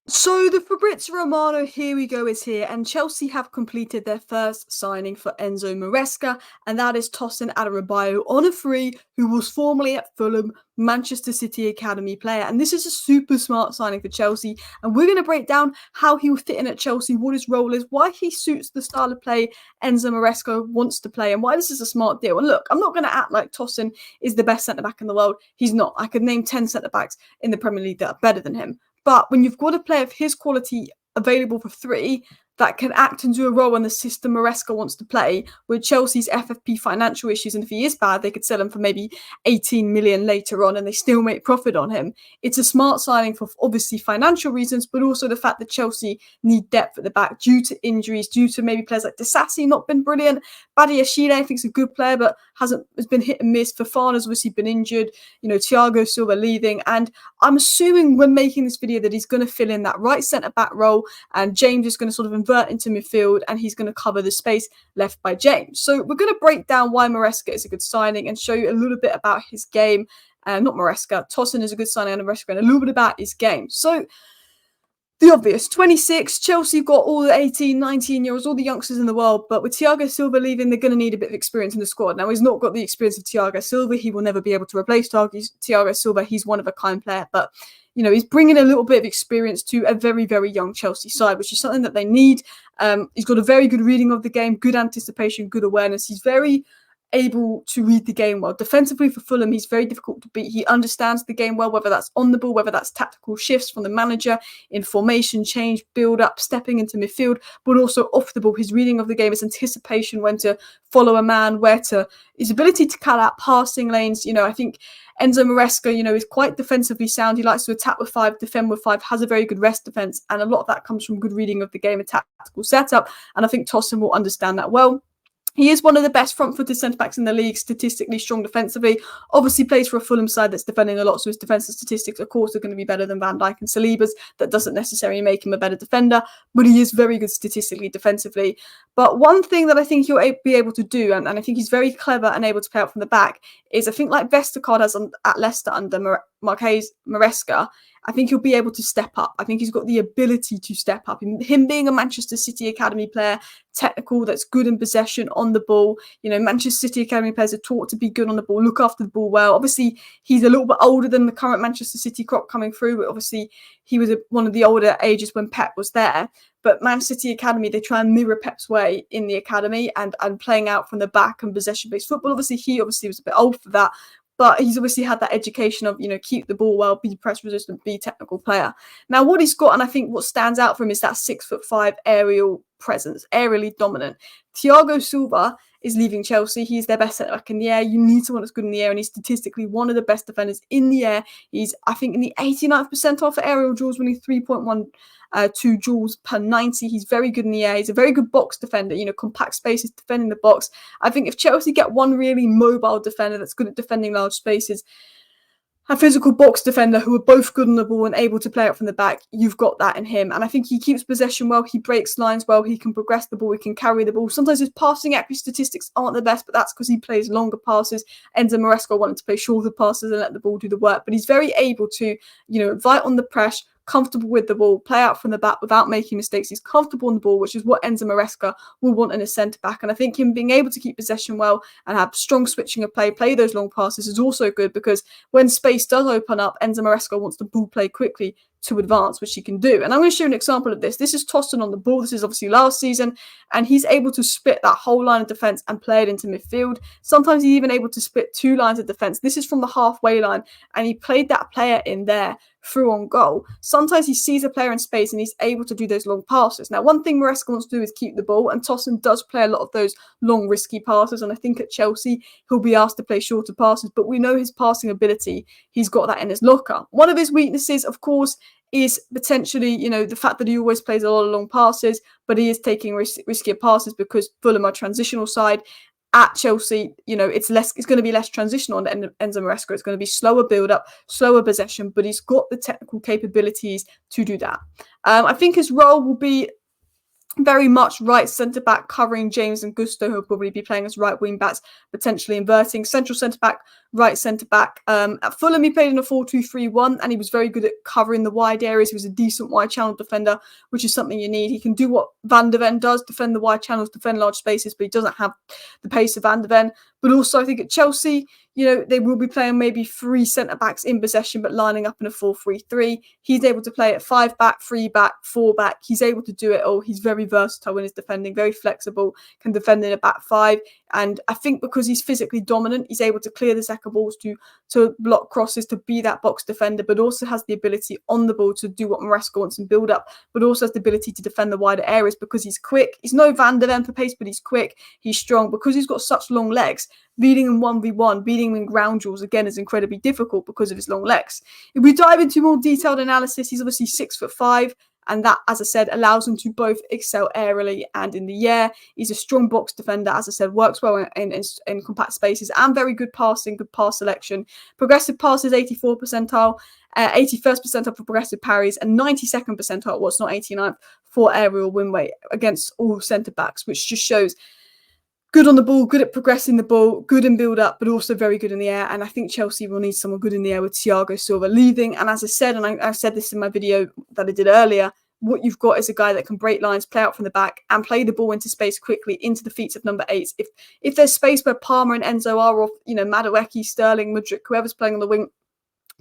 So the Fabrizio Romano here we go is here, and Chelsea have completed their first signing for Enzo Maresca, and that is Tosin Adarabioyo on a free, who was formerly at Fulham, Manchester City Academy player. And this is a super smart signing for Chelsea, and we're going to break down how he will fit in at Chelsea, what his role is, why he suits the style of play Enzo Maresca wants to play, and why this is a smart deal. And look, I'm not going to act like Tosin is the best centre-back in the world. He's not. I could name 10 centre-backs in the Premier League that are better than him. But when you've got a player of his quality available for free that can act and do a role in the system Maresca wants to play, with Chelsea's FFP financial issues, and if he is bad, they could sell him for maybe 18 million later on and they still make profit on him. It's a smart signing for obviously financial reasons, but also the fact that Chelsea need depth at the back due to injuries, due to maybe players like Disasi not been brilliant. Badiashile, I think, is a good player, but has been hit and miss. Fofana's obviously been injured. Thiago Silva leaving. And I'm assuming when making this video that he's going to fill in that right centre-back role, and James is going to sort of invert into midfield, and he's going to cover the space left by James. So we're going to break down why Maresca is a good signing and show you a little bit about his game. Not Maresca, Tosin is a good signing, and Maresca, and a little bit about his game. So the obvious, 26, Chelsea got all the 18, 19-year-olds, all the youngsters in the world, but with Thiago Silva leaving, they're going to need a bit of experience in the squad. Now, he's not got the experience of Thiago Silva. He will never be able to replace Thiago Silva. He's one of a kind player, but he's bringing a little bit of experience to a very, very young Chelsea side, which is something that they need. He's got a very good reading of the game, good anticipation, good awareness. He's very able to read the game well. Defensively for Fulham, he's very difficult to beat. He understands the game well, whether that's on the ball, whether that's tactical shifts from the manager in formation change, build up, stepping into midfield, but also off the ball. His reading of the game, his anticipation, when to follow a man, his ability to cut out passing lanes. I think Enzo Maresca, is quite defensively sound. He likes to attack with 5, defend with 5, has a very good rest defence, and a lot of that comes from good reading of the game, a tactical setup, and I think Tosin will understand that well. He is one of the best front-footed centre-backs in the league, statistically strong defensively. Obviously plays for a Fulham side that's defending a lot, so his defensive statistics, of course, are going to be better than Van Dijk and Saliba's. That doesn't necessarily make him a better defender, but he is very good statistically, defensively. But one thing that I think he'll be able to do, and I think he's very clever and able to play out from the back, is I think like Vestergaard has at Leicester under Marquez Maresca, I think he'll be able to step up. I think he's got the ability to step up. Him being a Manchester City Academy player, technical, that's good in possession, on the ball. Manchester City Academy players are taught to be good on the ball, look after the ball well. Obviously, he's a little bit older than the current Manchester City crop coming through, but obviously he was one of the older ages when Pep was there. But Manchester City Academy, they try and mirror Pep's way in the academy and playing out from the back and possession-based football. Obviously, he was a bit old for that. But he's obviously had that education of, keep the ball well, be press resistant, be a technical player. Now, what he's got, and I think what stands out for him, is that 6'5" aerial presence, aerially dominant. Thiago Silva is leaving Chelsea. He's their best centre back in the air. You need someone that's good in the air, and he's statistically one of the best defenders in the air. He's, I think, in the 89th percentile for aerial duels, winning 3.12 joules per 90. He's very good in the air. He's a very good box defender, compact spaces, defending the box. I think if Chelsea get one really mobile defender that's good at defending large spaces, a physical box defender who are both good on the ball and able to play out from the back, you've got that in him. And I think he keeps possession well, he breaks lines well, he can progress the ball, he can carry the ball. Sometimes his passing accuracy statistics aren't the best, but that's because he plays longer passes. Enzo Maresca wanted to play shorter passes and let the ball do the work. But he's very able to, invite on the press, comfortable with the ball, play out from the back without making mistakes. He's comfortable on the ball, which is what Enzo Maresca will want in a centre-back. And I think him being able to keep possession well and have strong switching of play those long passes is also good, because when space does open up, Enzo Maresca wants the ball play quickly to advance, which he can do. And I'm going to show you an example of this. This is Tosin on the ball. This is obviously last season, and he's able to split that whole line of defence and play it into midfield. Sometimes he's even able to split 2 lines of defence. This is from the halfway line, and he played that player in there through on goal. Sometimes he sees a player in space and he's able to do those long passes. Now, one thing Maresca wants to do is keep the ball, and Tosin does play a lot of those long, risky passes, and I think at Chelsea he'll be asked to play shorter passes, but we know his passing ability. He's got that in his locker. One of his weaknesses, of course, is potentially, the fact that he always plays a lot of long passes, but he is taking riskier passes because Fulham are transitional side. At Chelsea, it's going to be less transitional on Enzo Maresca. It's going to be slower build-up, slower possession, but he's got the technical capabilities to do that. I think his role will be very much right centre-back, covering James and Gusto, who'll probably be playing as right wing-backs, potentially inverting. Central centre-back right centre-back. At Fulham, he played in a 4-2-3-1, and he was very good at covering the wide areas. He was a decent wide channel defender, which is something you need. He can do what Van de Ven does, defend the wide channels, defend large spaces, but he doesn't have the pace of Van de Ven. But also, I think at Chelsea, they will be playing maybe 3 centre-backs in possession, but lining up in a 4-3-3. He's able to play at 5-back, 3-back, 4-back. He's able to do it all. He's very versatile in his defending, very flexible, can defend in a back 5. And I think because he's physically dominant, he's able to clear the second balls, to block crosses, to be that box defender, but also has the ability on the ball to do what Maresca wants and build up, but also has the ability to defend the wider areas because he's quick. He's no Van de Ven for pace, but he's quick. He's strong. Because he's got such long legs, beating him 1v1, beating him in ground duels, again, is incredibly difficult because of his long legs. If we dive into more detailed analysis, he's obviously 6'5", and that, as I said, allows him to both excel aerially and in the air. He's a strong box defender, as I said, works well in compact spaces, and very good passing, good pass selection. Progressive passes, 84th percentile, 81st percentile for progressive parries, and 92nd percentile, well, it's not 89th, for aerial win rate against all centre-backs, which just shows good on the ball, good at progressing the ball, good in build-up, but also very good in the air. And I think Chelsea will need someone good in the air with Thiago Silva leaving. And as I said, and I said this in my video that I did earlier, what you've got is a guy that can break lines, play out from the back, and play the ball into space quickly into the feet of number 8. If there's space where Palmer and Enzo are, or Madueke, Sterling, Mudryk, whoever's playing on the wing,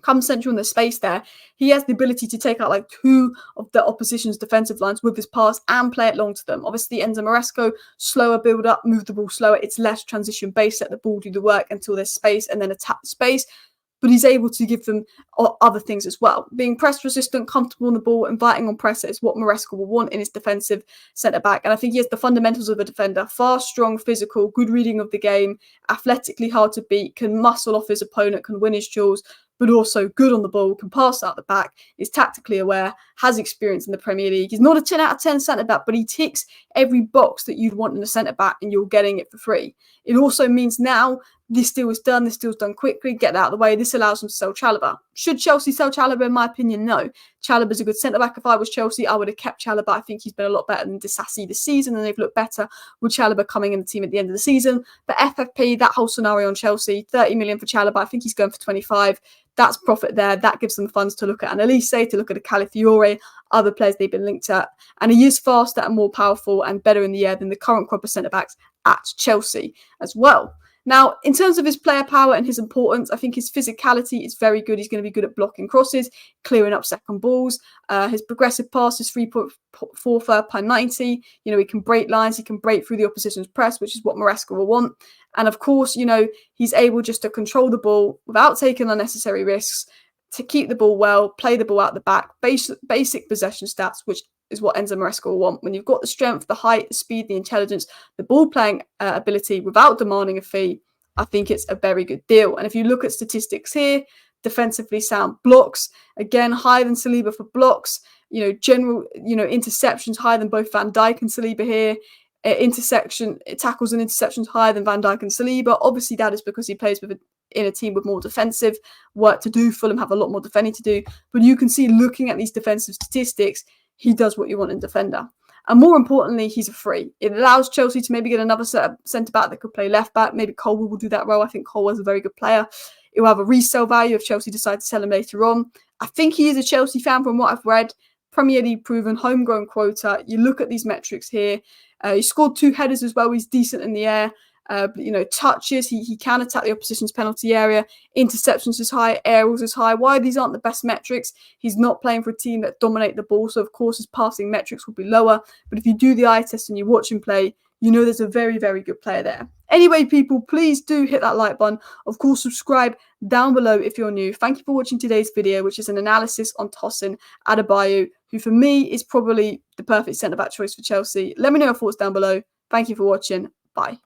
come central in the space there, he has the ability to take out like 2 of the opposition's defensive lines with his pass and play it long to them. Obviously, Enzo Maresca, slower build up, move the ball slower. It's less transition based, let the ball do the work until there's space and then attack the space. But he's able to give them other things as well. Being press resistant, comfortable on the ball, inviting on press is what Maresca will want in his defensive centre-back. And I think he has the fundamentals of a defender: fast, strong, physical, good reading of the game, athletically hard to beat, can muscle off his opponent, can win his duels, but also good on the ball, can pass out the back, is tactically aware, has experience in the Premier League. He's not a 10 out of 10 centre-back, but he ticks every box that you'd want in a centre-back, and you're getting it for free. It also means now this deal is done. This deal's done quickly. Get that out of the way. This allows them to sell Chalobah. Should Chelsea sell Chalobah? In my opinion, no. Chalobah's a good centre-back. If I was Chelsea, I would have kept Chalobah. I think he's been a lot better than Disasi this season, and they've looked better with Chalobah coming in the team at the end of the season. But FFP, that whole scenario on Chelsea, 30 million for Chalobah. I think he's going for 25. That's profit there. That gives them funds to look at Annalise, to look at a Calafiore, other players they've been linked at. And he is faster and more powerful and better in the air than the current crop of centre-backs at Chelsea as well. Now, in terms of his player power and his importance, I think his physicality is very good. He's going to be good at blocking crosses, clearing up second balls. His progressive pass is 3.4 per 90. He can break lines. He can break through the opposition's press, which is what Maresca will want. And of course, he's able just to control the ball without taking unnecessary risks, to keep the ball well, play the ball out the back, basic possession stats, which is what Enzo Maresca will want. When you've got the strength, the height, the speed, the intelligence, the ball playing ability without demanding a fee, I think it's a very good deal. and if you look at statistics here, defensively sound blocks, again, higher than Saliba for blocks, general, interceptions higher than both Van Dijk and Saliba here. Tackles and interceptions higher than Van Dijk and Saliba. Obviously, that is because he plays in a team with more defensive work to do. Fulham have a lot more defending to do. But you can see, looking at these defensive statistics, he does what you want in defender. And more importantly, he's a free. It allows Chelsea to maybe get another centre-back that could play left-back. Maybe Colwill will do that role. I think Colwill's a very good player. It will have a resale value if Chelsea decide to sell him later on. I think he is a Chelsea fan from what I've read. Premier League proven, homegrown quota. You look at these metrics here. He scored 2 headers as well. He's decent in the air. Touches. He can attack the opposition's penalty area. Interceptions is high. Aerials is high. Why these aren't the best metrics? He's not playing for a team that dominate the ball, so of course his passing metrics will be lower. But if you do the eye test and you watch him play, there's a very, very good player there. Anyway, people, please do hit that like button. Of course, subscribe down below if you're new. Thank you for watching today's video, which is an analysis on Tosin Adarabioyo, who for me is probably the perfect centre-back choice for Chelsea. Let me know your thoughts down below. Thank you for watching. Bye.